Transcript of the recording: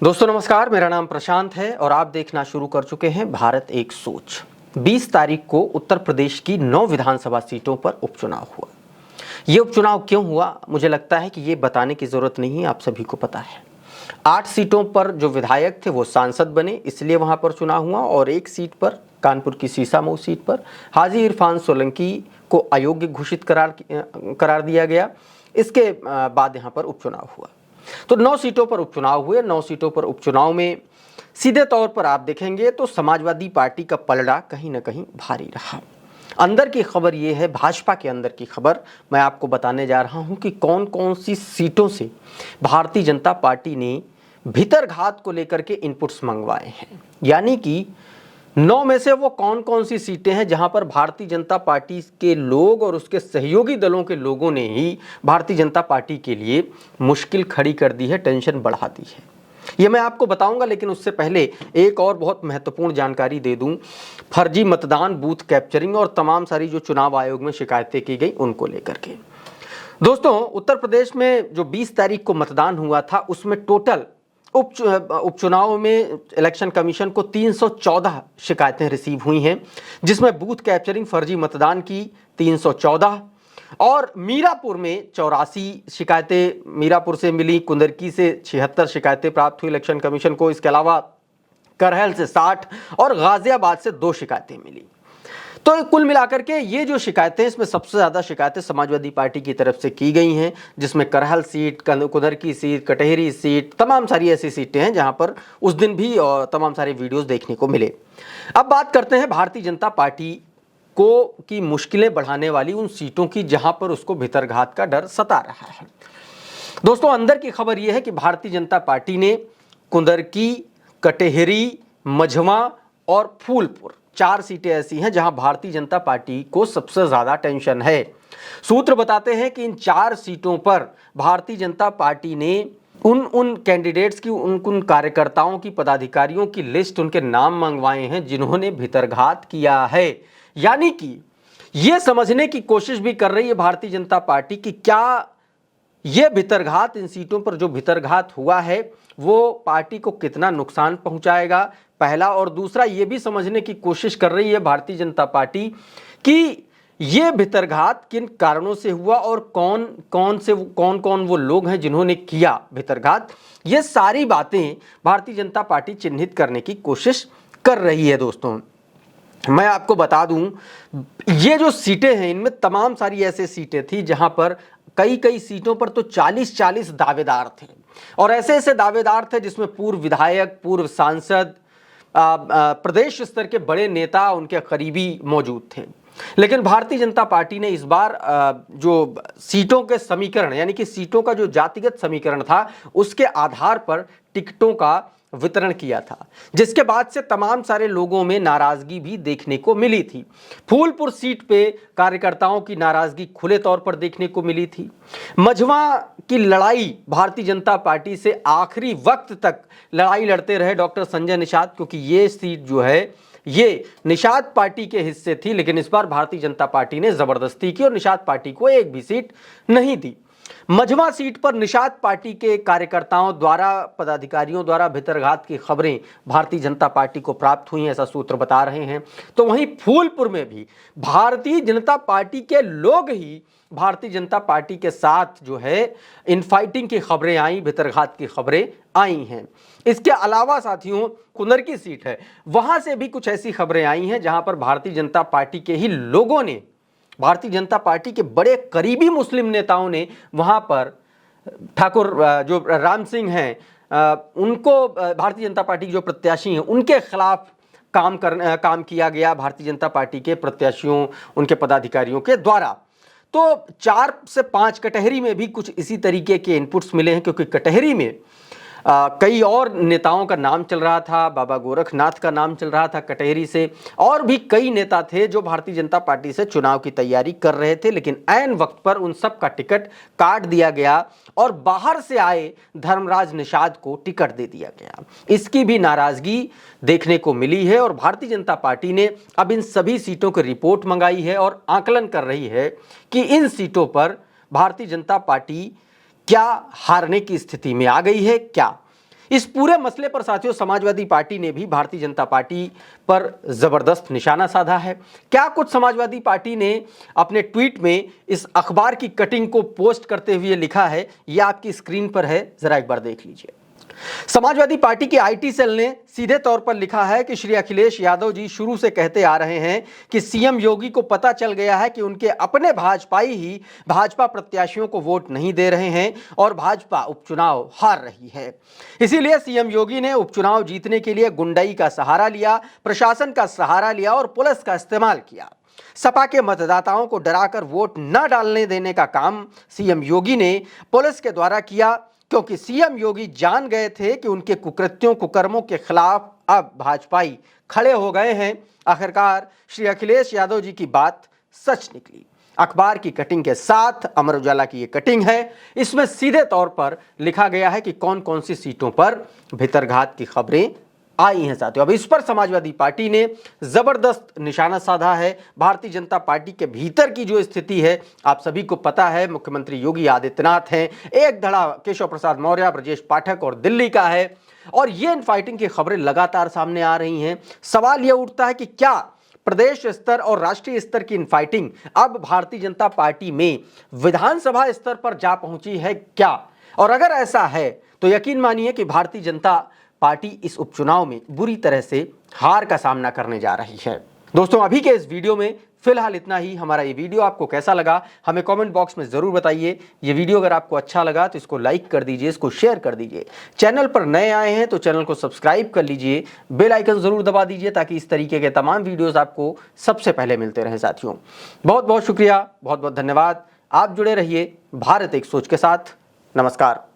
दोस्तों नमस्कार, मेरा नाम प्रशांत है और आप देखना शुरू कर चुके हैं भारत एक सोच। 20 तारीख को उत्तर प्रदेश की 9 विधानसभा सीटों पर उपचुनाव हुआ। ये उपचुनाव क्यों हुआ, मुझे लगता है कि ये बताने की जरूरत नहीं है, आप सभी को पता है। 8 सीटों पर जो विधायक थे वो सांसद बने, इसलिए वहां पर चुनाव हुआ और एक सीट पर, कानपुर की सीसामऊ सीट पर, हाजी इरफान सोलंकी को अयोग्य घोषित करार दिया गया। इसके बाद यहाँ पर उपचुनाव हुआ। तो 9 सीटों पर उपचुनाव हुए। 9 सीटों पर उपचुनाव में सीधे तौर पर आप देखेंगे तो समाजवादी पार्टी का पलड़ा कहीं ना कहीं भारी रहा। अंदर की खबर यह है, भाजपा के अंदर की खबर मैं आपको बताने जा रहा हूं कि कौन कौन सी सीटों से भारतीय जनता पार्टी ने भीतरघात को लेकर के इनपुट्स मंगवाए हैं। यानी कि 9 में से वो कौन कौन सी सीटें हैं जहां पर भारतीय जनता पार्टी के लोग और उसके सहयोगी दलों के लोगों ने ही भारतीय जनता पार्टी के लिए मुश्किल खड़ी कर दी है, टेंशन बढ़ा दी है। ये मैं आपको बताऊंगा, लेकिन उससे पहले एक और बहुत महत्वपूर्ण जानकारी दे दूं। फर्जी मतदान, बूथ कैप्चरिंग और तमाम सारी जो चुनाव आयोग में शिकायतें की गई उनको लेकर के। दोस्तों, उत्तर प्रदेश में जो 20 तारीख को मतदान हुआ था उसमें टोटल उपचुनाव में इलेक्शन कमीशन को 314 शिकायतें रिसीव हुई हैं, जिसमें बूथ कैप्चरिंग, फर्जी मतदान की 314 और मीरापुर में 84 शिकायतें मीरापुर से मिली। कुंदरकी से 76 शिकायतें प्राप्त हुई इलेक्शन कमीशन को। इसके अलावा करहल से 60 और गाजियाबाद से 2 शिकायतें मिली। तो कुल मिलाकर के ये जो शिकायतें, इसमें सबसे ज़्यादा शिकायतें समाजवादी पार्टी की तरफ से की गई हैं, जिसमें Karhal seat, Kundarki seat, Katehari seat, तमाम सारी ऐसी सीटें हैं जहां पर उस दिन भी और तमाम सारे वीडियोस देखने को मिले। अब बात करते हैं भारतीय जनता पार्टी को की मुश्किलें बढ़ाने वाली उन सीटों की जहां पर उसको भीतरघात का डर सता रहा है। दोस्तों, अंदर की खबर यह है कि भारतीय जनता पार्टी ने कुंदरकी, कटहरी, मझवा और फूलपुर 4 सीटें ऐसी हैं जहां भारतीय जनता पार्टी को सबसे ज्यादा टेंशन है। सूत्र बताते हैं कि इन 4 सीटों पर भारतीय जनता पार्टी ने उन कैंडिडेट्स की, उन कार्यकर्ताओं की, पदाधिकारियों की लिस्ट, उनके नाम मंगवाए हैं जिन्होंने भीतरघात किया है। यानी कि यह समझने की कोशिश भी कर रही है भारतीय जनता पार्टी कि क्या ये भीतरघात, इन सीटों पर जो भीतरघात हुआ है वो पार्टी को कितना नुकसान पहुंचाएगा, पहला। और दूसरा, ये भी समझने की कोशिश कर रही है भारतीय जनता पार्टी कि ये भीतरघात किन कारणों से हुआ और कौन कौन वो लोग हैं जिन्होंने किया भीतरघात। ये सारी बातें भारतीय जनता पार्टी चिन्हित करने की कोशिश कर रही है। दोस्तों, मैं आपको बता दूं, ये जो सीटें हैं इनमें तमाम सारी ऐसे सीटें थी जहां पर कई सीटों पर तो 40-40 दावेदार थे और ऐसे दावेदार थे जिसमें पूर्व विधायक, पूर्व सांसद, प्रदेश स्तर के बड़े नेता, उनके करीबी मौजूद थे। लेकिन भारतीय जनता पार्टी ने इस बार जो सीटों के समीकरण, यानी कि सीटों का जो जातिगत समीकरण था, उसके आधार पर टिकटों का वितरण किया था, जिसके बाद से तमाम सारे लोगों में नाराजगी भी देखने को मिली थी। फूलपुर सीट पे कार्यकर्ताओं की नाराजगी खुले तौर पर देखने को मिली थी। मझवा की लड़ाई भारतीय जनता पार्टी से आखिरी वक्त तक लड़ाई लड़ते रहे डॉक्टर संजय निषाद, क्योंकि ये सीट जो है ये निषाद पार्टी के हिस्से थी, लेकिन इस बार भारतीय जनता पार्टी ने जबरदस्ती की और निषाद पार्टी को एक भी सीट नहीं दी। मझवा सीट पर निषाद पार्टी के कार्यकर्ताओं द्वारा, पदाधिकारियों द्वारा भीतरघात की खबरें भारतीय जनता पार्टी को प्राप्त हुई, ऐसा सूत्र बता रहे हैं। तो वहीं फूलपुर में भी भारतीय जनता पार्टी के लोग ही भारतीय जनता पार्टी के साथ जो है इनफाइटिंग की खबरें आई, भीतरघात की खबरें आई हैं। इसके अलावा साथियों, कुंदरकी सीट है, वहां से भी कुछ ऐसी खबरें आई हैं जहां पर भारतीय जनता पार्टी के ही लोगों ने, भारतीय जनता पार्टी के बड़े करीबी मुस्लिम नेताओं ने वहां पर ठाकुर जो राम सिंह हैं, उनको, भारतीय जनता पार्टी के जो प्रत्याशी हैं उनके खिलाफ काम किया गया भारतीय जनता पार्टी के प्रत्याशियों, उनके पदाधिकारियों के द्वारा। तो 4 से 5 कटहरी में भी कुछ इसी तरीके के इनपुट्स मिले हैं, क्योंकि कटहरी में कई और नेताओं का नाम चल रहा था, बाबा गोरखनाथ का नाम चल रहा था कटहरी से, और भी कई नेता थे जो भारतीय जनता पार्टी से चुनाव की तैयारी कर रहे थे, लेकिन ऐन वक्त पर उन सब का टिकट काट दिया गया और बाहर से आए धर्मराज निषाद को टिकट दे दिया गया। इसकी भी नाराजगी देखने को मिली है और भारतीय जनता पार्टी ने अब इन सभी सीटों की रिपोर्ट मंगाई है और आकलन कर रही है कि इन सीटों पर भारतीय जनता पार्टी क्या हारने की स्थिति में आ गई है क्या। इस पूरे मसले पर साथियों समाजवादी पार्टी ने भी भारतीय जनता पार्टी पर जबरदस्त निशाना साधा है। क्या कुछ समाजवादी पार्टी ने अपने ट्वीट में इस अखबार की कटिंग को पोस्ट करते हुए लिखा है, यह आपकी स्क्रीन पर है, जरा एक बार देख लीजिए। समाजवादी पार्टी के आईटी सेल ने सीधे तौर पर लिखा है कि श्री अखिलेश यादव जी शुरू से कहते आ रहे हैं कि सीएम योगी को पता चल गया है कि उनके अपने भाजपाई ही भाजपा प्रत्याशियों को वोट नहीं दे रहे हैं और भाजपा उपचुनाव हार रही है। इसीलिए सीएम योगी ने उपचुनाव जीतने के लिए गुंडई का सहारा लिया, प्रशासन का सहारा लिया और पुलिस का इस्तेमाल किया। सपा के मतदाताओं को डराकर वोट न डालने देने का काम सीएम योगी ने पुलिस के द्वारा किया, क्योंकि सीएम योगी जान गए थे कि उनके कुकृत्यों कुकर्मों के खिलाफ अब भाजपाई खड़े हो गए हैं। आखिरकार श्री अखिलेश यादव जी की बात सच निकली। अखबार की कटिंग के साथ अमर उजाला की ये कटिंग है, इसमें सीधे तौर पर लिखा गया है कि कौन कौन सी सीटों पर भितरघात की खबरें आई हैं साथियों। अब इस पर समाजवादी पार्टी ने जबरदस्त निशाना साधा है। भारतीय जनता पार्टी के भीतर की जो स्थिति है आप सभी को पता है, मुख्यमंत्री योगी आदित्यनाथ हैं, एक धड़ा केशव प्रसाद मौर्य, ब्रजेश पाठक और दिल्ली का है, और ये इनफाइटिंग की खबरें लगातार सामने आ रही हैं। सवाल यह उठता है कि क्या प्रदेश स्तर और राष्ट्रीय स्तर की इनफाइटिंग अब भारतीय जनता पार्टी में विधानसभा स्तर पर जा पहुंची है क्या? और अगर ऐसा है तो यकीन मानिए कि भारतीय जनता पार्टी इस उपचुनाव में बुरी तरह से हार का सामना करने जा रही है। दोस्तों, अभी के इस वीडियो में फिलहाल इतना ही। हमारा ये वीडियो आपको कैसा लगा हमें कमेंट बॉक्स में ज़रूर बताइए। ये वीडियो अगर आपको अच्छा लगा तो इसको लाइक कर दीजिए, इसको शेयर कर दीजिए। चैनल पर नए आए हैं तो चैनल को सब्सक्राइब कर लीजिए, बेल आइकन ज़रूर दबा दीजिए ताकि इस तरीके के तमाम वीडियोज़ आपको सबसे पहले मिलते रहें साथियों। बहुत बहुत शुक्रिया, बहुत बहुत धन्यवाद। आप जुड़े रहिए भारत एक सोच के साथ। नमस्कार।